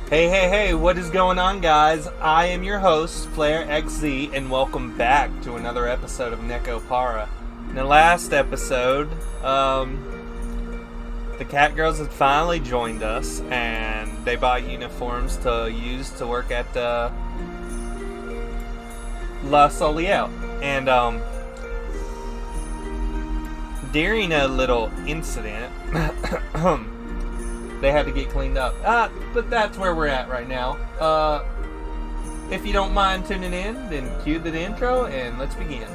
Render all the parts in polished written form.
Hey, what is going on, guys? I am your host, Flair XZ, and welcome back to another episode of Nekopara. In the last episode, the cat girls had finally joined us, and they bought uniforms to use to work at La Soliel. And, during a little incident, they had to get cleaned up. But that's where we're at right now. If you don't mind tuning in, then cue the intro and let's begin.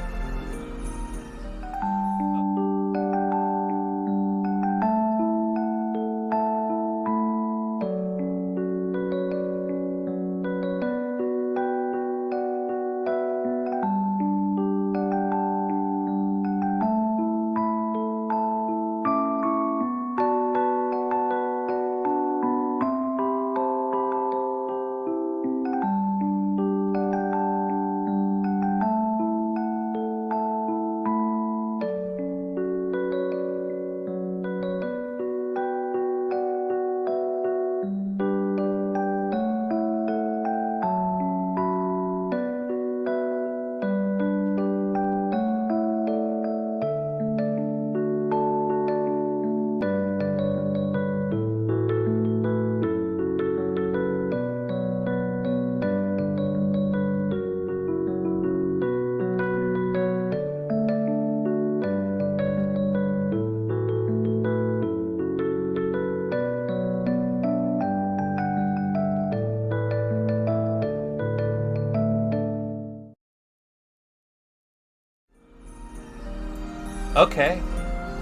Okay,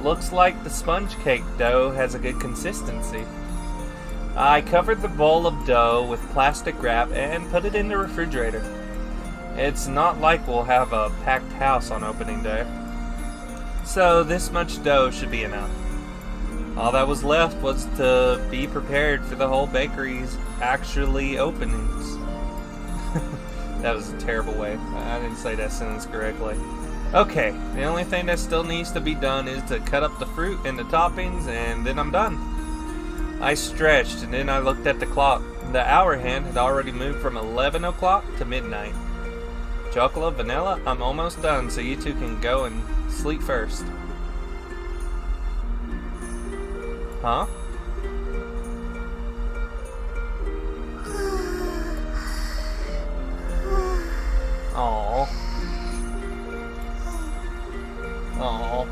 looks like the sponge cake dough has a good consistency. I covered the bowl of dough with plastic wrap and put it in the refrigerator. It's not like we'll have a packed house on opening day. So this much dough should be enough. All that was left was to be prepared for the whole bakery's actually openings. That was a terrible way. I didn't say that sentence correctly. Okay, the only thing that still needs to be done is to cut up the fruit and the toppings, and then I'm done. I stretched, and then I looked at the clock. The hour hand had already moved from 11 o'clock to midnight. Chocolate, vanilla, I'm almost done, so you two can go and sleep first. Huh? Aww. Aww.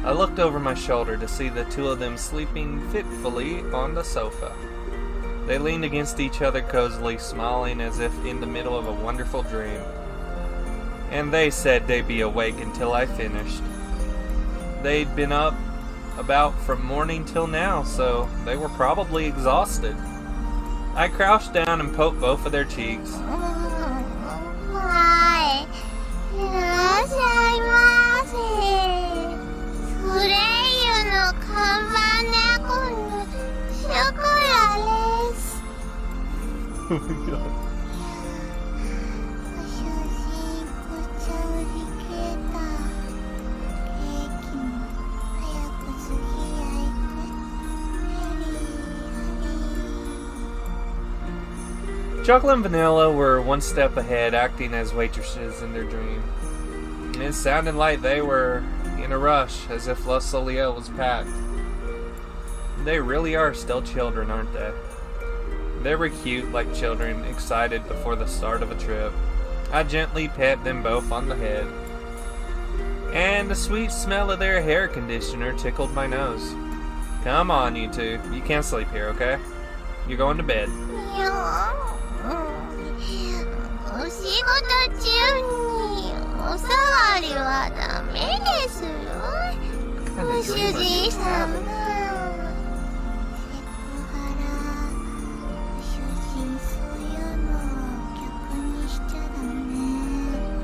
I looked over my shoulder to see the two of them sleeping fitfully on the sofa. They leaned against each other cozily, smiling as if in the middle of a wonderful dream. And they said they'd be awake until I finished. They'd been up about from morning till now, so they were probably exhausted. I crouched down and poked both of their cheeks. Oh my god. Chocolate and Vanilla were one step ahead, acting as waitresses in their dream. It sounded like they were in a rush, as if La Soliel was packed. They really are still children, aren't they? They were cute like children, excited before the start of a trip. I gently pet them both on the head. And the sweet smell of their hair conditioner tickled my nose. Come on, you two. You can't sleep here, okay? You're going to bed.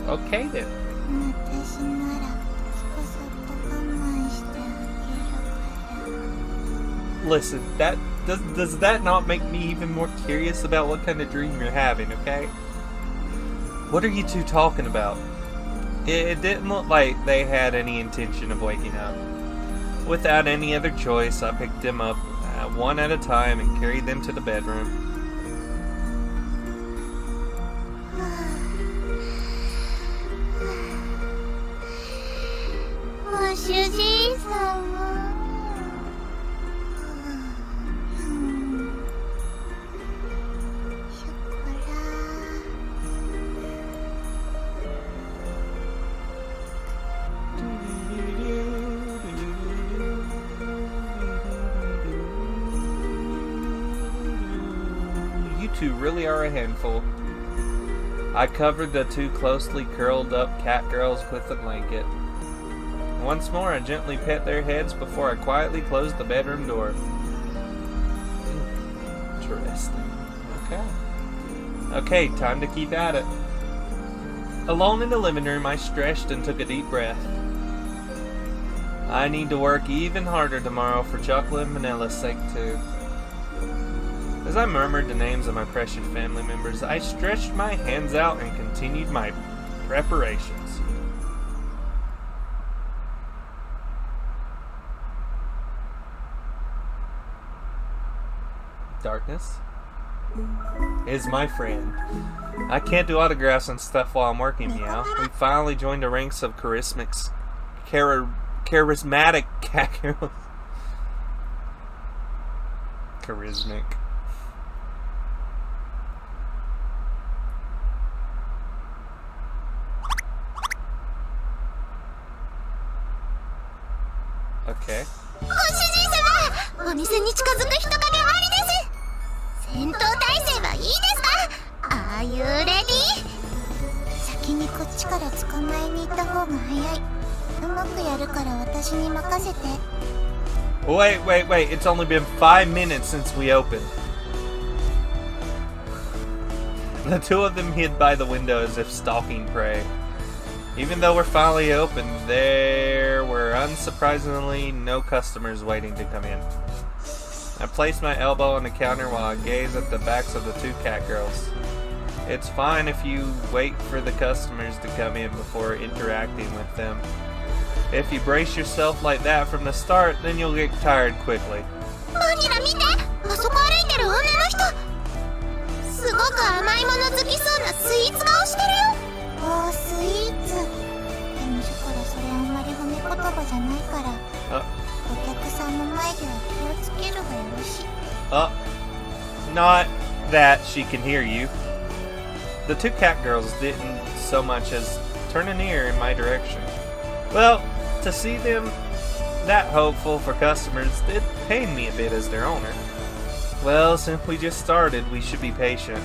Okay then. Listen, does that not make me even more curious about what kind of dream you're having, okay? What are you two talking about? It didn't look like they had any intention of waking up. Without any other choice, I picked them up one at a time and carried them to the bedroom. You two really are a handful. I covered the two closely curled up cat girls with a blanket. Once more, I gently pet their heads before I quietly closed the bedroom door. Interesting. Okay, time to keep at it. Alone in the living room, I stretched and took a deep breath. I need to work even harder tomorrow for Chocolate and Vanilla's sake too. As I murmured the names of my precious family members, I stretched my hands out and continued my preparations. Darkness is my friend. I can't do autographs and stuff while I'm working, meow. We finally joined the ranks of charismatic cat. Charismatic. Okay. ご主人様、お店に近づく人影ありです。戦闘態勢はいいですか？ Are you ready? 先にこっちから捕まえに行った方が早い。うまくやるから私に任せて。Wait. It's only been 5 minutes since we opened. The two of them hid by the window as if stalking prey. Even though we're finally open, there were unsurprisingly no customers waiting to come in. I placed my elbow on the counter while I gazed at the backs of the two cat girls. It's fine if you wait for the customers to come in before interacting with them. If you brace yourself like that from the start, then you'll get tired quickly. マニラ見て、あそこ歩いてる女の人。すごく甘いもの好きそうなスイーツ顔してるよ。おー、スイーツ。でもショコラそれあんまり褒め言葉じゃないから。お客さんの前では気をつけるがよろしい。Not that she can hear you. The two cat girls didn't so much as turn an ear in my direction. Well, to see them that hopeful for customers did pain me a bit as their owner. Well, since we just started, we should be patient.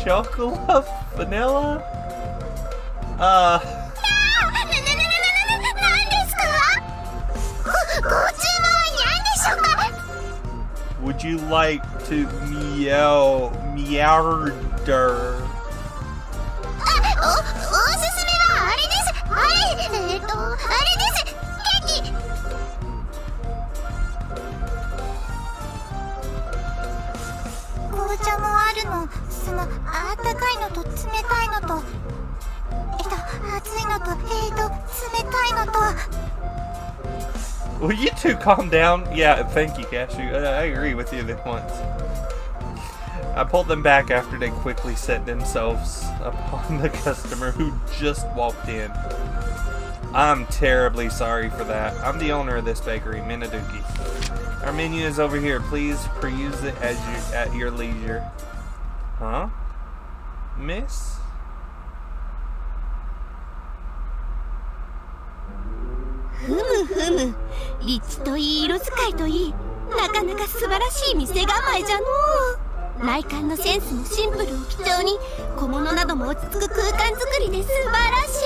Chocolate vanilla? Would you like to meowder? おすすめはあれです。あれです。ケーキ。紅茶もあるの。そのあったかいのと冷たいのと、熱いのと、冷たいのと。Will you two calm down? Yeah, thank you, Cashew. I agree with you this once. I pulled them back after they quickly set themselves upon the customer who just walked in. I'm terribly sorry for that. I'm the owner of this bakery, Minaduki. Our menu is over here. Please peruse it at your leisure. Huh? Miss? Hum. 立地といい、色使いといい、なかなか素晴らしい店構えじゃのう。内観のセンスもシンプルを基調に、小物なども落ち着く空間作りで素晴らし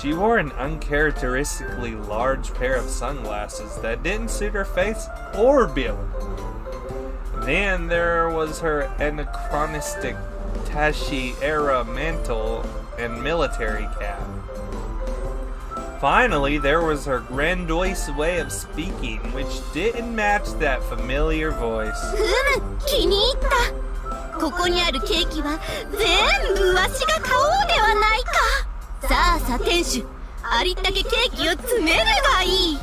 い。 She wore an uncharacteristically large pair of sunglasses that didn't suit her face or build. Then there was her anachronistic Tashi-era mantle and military cap. Finally, there was her grandiose way of speaking, which didn't match that familiar voice. 気に入った。ここにあるケーキは全部わしが買おうではないか。さあさ店主、ありったけケーキを詰めるがいい。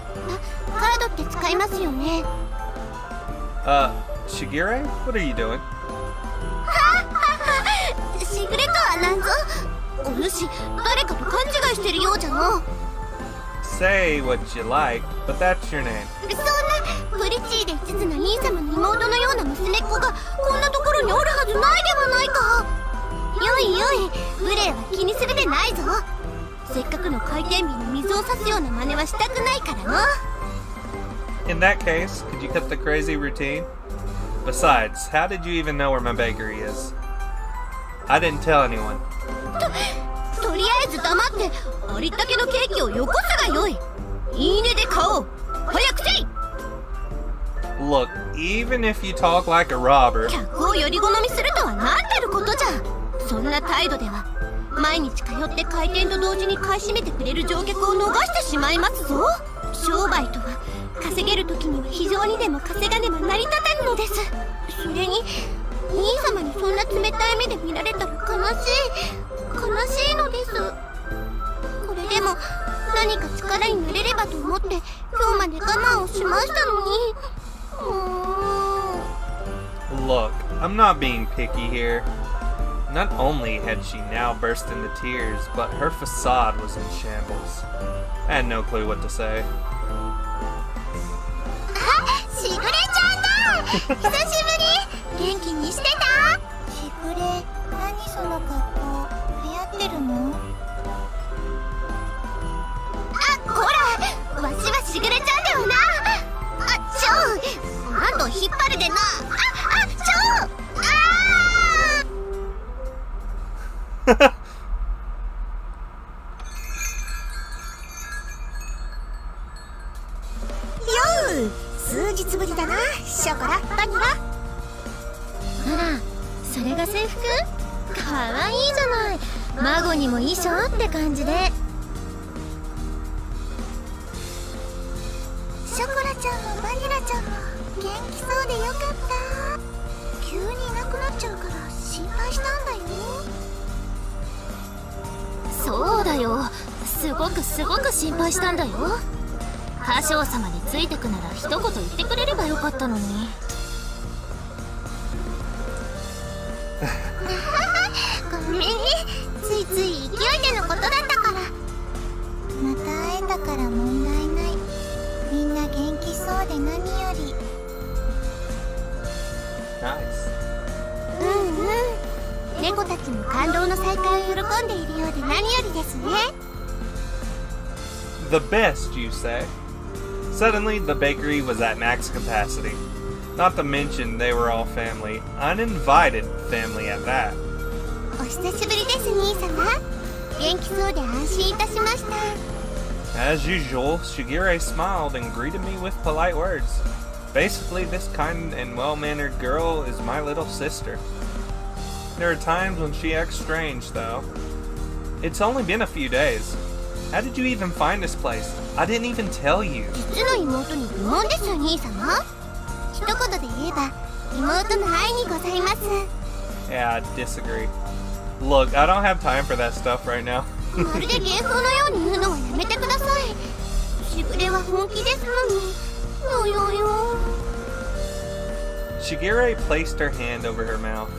カードって使いますよね。Shigure? What are you doing? しぐれとはなんぞ。お主、誰かと勘違いしてるようじゃの。Say what you like, but that's your name. そんなプリチーで一途な兄様の妹のような娘っ子がこんなところにおるはずないではないか。よいよい、無礼は気にするでないぞ。せっかくの回転日に水を差すような真似はしたくないからの。In that case, could you cut the crazy routine? Besides, how did you even know where my bakery is? I didn't tell anyone. とりあえず黙ってありったけのケーキをよこすがよい。いいねで買おう。早くせい。 Look, even if you talk like a robber... 客をより好みするとは何たることじゃ。そんな態度では毎日通って開店と同時に買い占めてくれる乗客を逃してしまいますぞ。商売とは稼げる時には非常にでも稼がねば成り立たぬのです。それに兄様にそんな冷たい目で見られたら悲しいのです。これでも何か力になれればと思って今日まで我慢をしましたのに。Look, I'm not being picky here. Not only had she now burst into tears, but her facade was in shambles. I had no clue what to say. しぐれちゃんだ。久しぶり。元気にしてた？しぐれ、何その格好、流行ってるの？あ、こら、わしはしぐれちゃんではな。ハンド引っ張るでな。数日ぶりだな、ショコラ、バニラ。あら、それが制服？かわいいじゃない。孫にも衣装って感じで。ショコラちゃんもバニラちゃんも元気そうでよかった。急にいなくなっちゃうから心配したんだよ。そうだよ、すごく心配したんだよ。歌唱様についてくなら一言言ってくれればよかったのに。ごめんね、ついつい勢いでのことだったから。また会えたから問題ない。みんな元気そうで何より。Nice. 猫たちも感動の再会を喜んでいるようで何よりですね。 The best, you say? Suddenly, the bakery was at max capacity. Not to mention they were all family. Uninvited family at that. お久しぶりです、兄様。元気そうで安心いたしました。 As usual, Shigure smiled and greeted me with polite words. Basically, this kind and well-mannered girl is my little sister. There are times when she acts strange, though. It's only been a few days. How did you even find this place? I didn't even tell you. 実の妹に愚問です、兄様。一言で言えば妹の愛にございます。 Yeah, I disagree. Look, I don't have time for that stuff right now. まるで芸風のように言うのはやめてください。しぐれは本気ですのに。よよよ。 Shigure placed her hand over her mouth.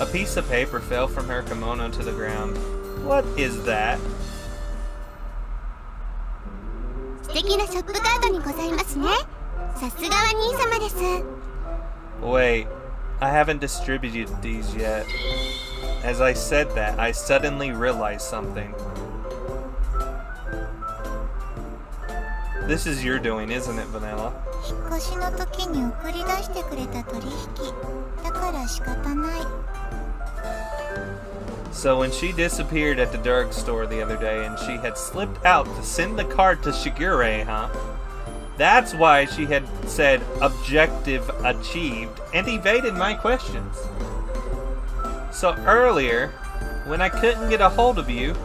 A piece of paper fell from her kimono to the ground. What is that? 素敵なショップカードにございますね。さすがは兄様です。 Wait, I haven't distributed these yet. As I said that, I suddenly realized something. This is your doing, isn't it, Vanilla? 引っ越しの時に送り出してくれた取引。だから仕方ない。 So when she disappeared at the drugstore the other day and she had slipped out to send the card to Shigure, huh? That's why she had said objective achieved and evaded my questions. So earlier, when I couldn't get a hold of you,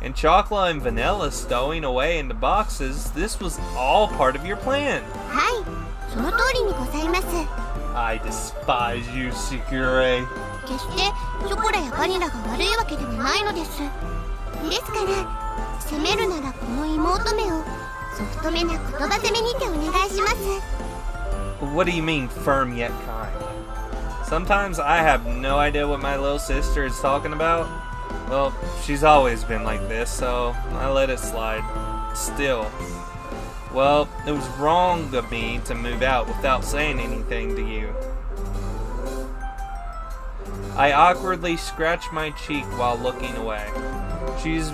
And chocolate and vanilla stowing away in the boxes, this was all part of your plan. はいその通りにございます I despise you, Sigure. 決してショコラやバニラが悪いわけではないのですですから責めるならこの妹目をソフトめな言葉攻めにてお願いします What do you mean, firm yet kind? Sometimes I have no idea what my little sister is talking about. Well, she's always been like this, so I let it slide. Still. Well, it was wrong of me to move out without saying anything to you. I awkwardly scratched my cheek while looking away. She's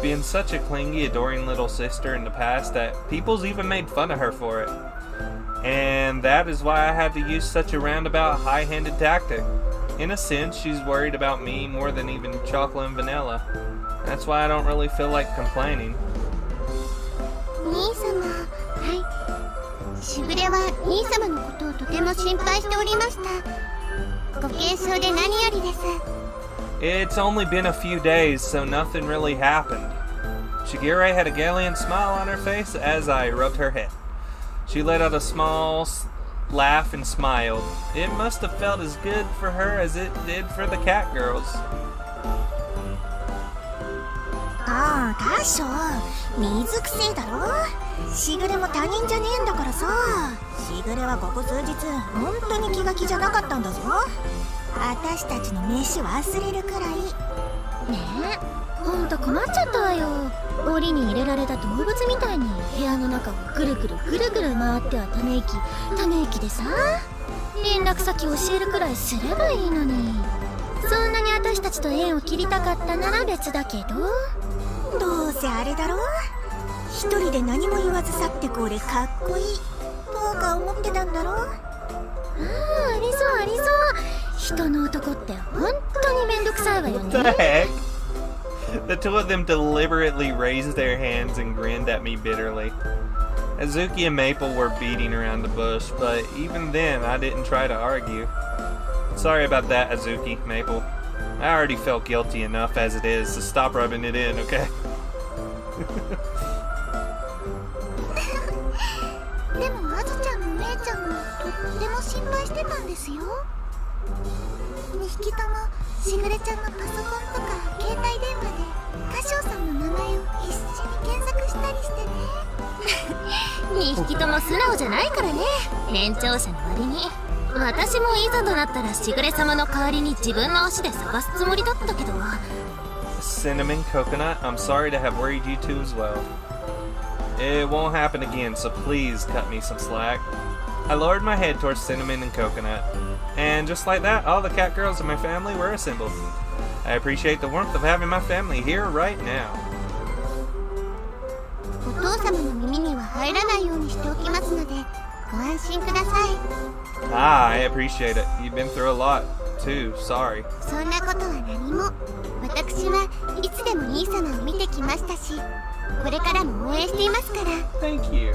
been such a clingy, adoring little sister in the past that people's even made fun of her for it. And that is why I had to use such a roundabout, high-handed tactic. In a sense, she's worried about me more than even chocolate and vanilla. That's why I don't really feel like complaining. 兄様はいしぐれは兄様のことをとても心配しておりましたご軽傷で何よりです It's only been a few days, so nothing really happened. Shigure had a gallant smile on her face as I rubbed her head. She let out a small laugh and smiled. It must have felt as good for her as it did for the cat girls. ああ大将水くせえだろしぐれも他人じゃねえんだからさしぐれはここ数日本当に気が気じゃなかったんだぞ私たちの飯忘れるくらいねえほんと困っちゃったわよ檻に入れられた動物みたいに部屋の中をぐるぐるぐるぐる回ってはため息でさ連絡先教えるくらいすればいいのにそんなに私たちと縁を切りたかったなら別だけどどうせあれだろ一人で何も言わず去ってこれかっこいいとか思ってたんだろありそうありそう人の男って本当にめんどくさいわよね What the heck? The two of them deliberately raised their hands and grinned at me bitterly. Azuki and Maple were beating around the bush, but even then I didn't try to argue. Sorry about that, Azuki, Maple. I already felt guilty enough as it is, so stop rubbing it in, okay? でもあずちゃんもめいちゃんもとっても心配してたんですよ2匹ともしぐれちゃんのパソコンとか携帯電話で歌唱さんの名前を必死に検索したりしてね2匹とも素直じゃないからね年長者の割に私もいざとなったらしぐれ様の代わりに自分の足で探すつもりだったけど Cinnamon Coconut, I'm sorry to have worried you two as well. It won't happen again, so please cut me some slack. I lowered my head towards Cinnamon and Coconut, and just like that, all the cat girls in my family were assembled. I appreciate the warmth of having my family here right now. お父様の耳には入らないようにしておきますのでご安心ください Ah, I appreciate it. You've been through a lot, too. Sorry. そんなことは何も私はいつでも兄様を見てきましたしこれからも応援していますから Thank you.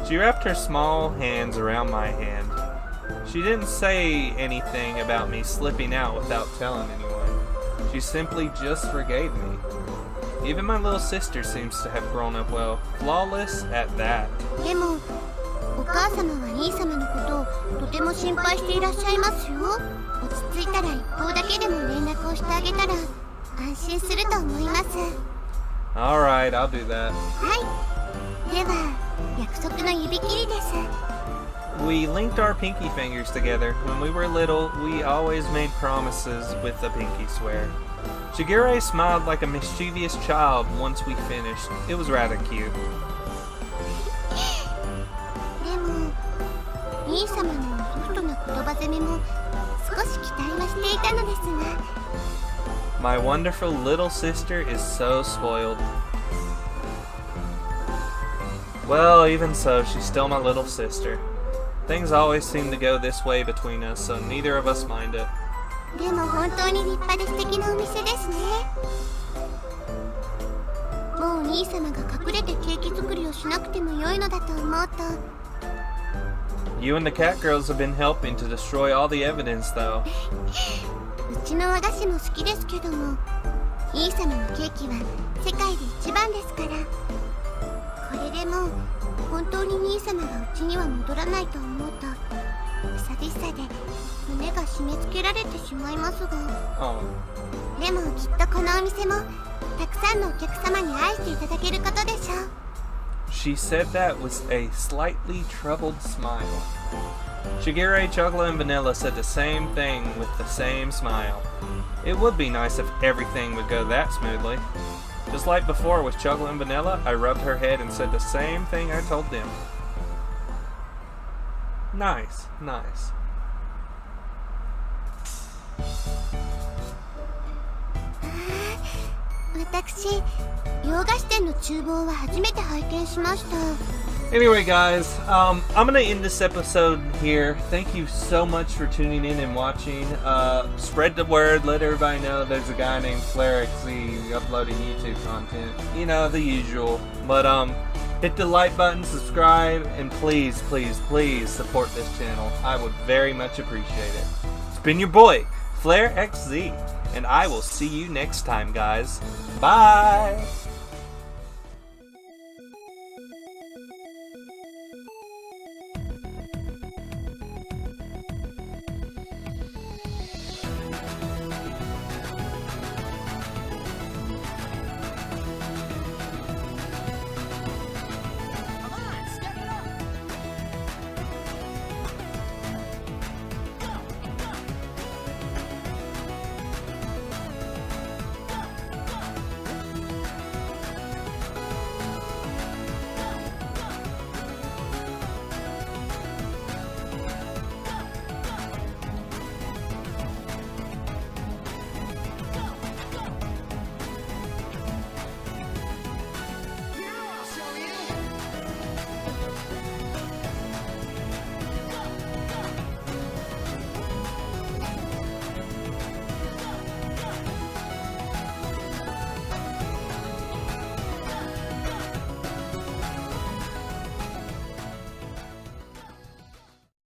She wrapped her small hands around my hand. She didn't say anything about me slipping out without telling anyone. She simply just forgave me. Even my little sister seems to have grown up well, flawless at that. でもお母様は兄様のことをとても心配していらっしゃいますよ落ち着いたら一方だけでも連絡をしてあげたら安心すると思います Alright, I'll do that. はいでは約束の指切りです We linked our pinky fingers together. When we were little, we always made promises with the pinky swear. Shigure smiled like a mischievous child once we finished. It was rather cute. でも兄様のソフトな言葉攻めも少し期待はしていたのですが My wonderful little sister is so spoiled. Well, even so, she's still my little sister. Things always seem to go this way between us, so neither of us mind it. でも本当に立派で素敵なお店ですねもう兄様が隠れてケーキ作りをしなくても良いのだと思うと You and the cat girls have been helping to destroy all the evidence, though. うちの和菓子も好きですけども兄様のケーキは世ですから。これでもう本当に兄様がうちには戻らないと思うと寂しさで胸が締め付けられてしまいますが、 Oh. でもきっとこのお店もたくさんのお客様に愛していただけることでしょう。 She said that with a slightly troubled smile. Shigure, Chocolate, and Vanilla said the same thing with the same smile. It would be nice if everything would go that smoothly. Just like before with Chocolate and Vanilla, I rubbed her head and said the same thing I told them. Nice, nice. 私、洋菓子店の厨房は初めて拝見しました。 Anyway, guys, I'm gonna end this episode here. Thank you so much for tuning in and watching. Spread the word, let everybody know there's a guy named Flair XZ uploading YouTube content. You know, the usual. But hit the like button, subscribe, and please, please, please support this channel. I would very much appreciate it. It's been your boy, Flair XZ, and I will see you next time, guys. Bye!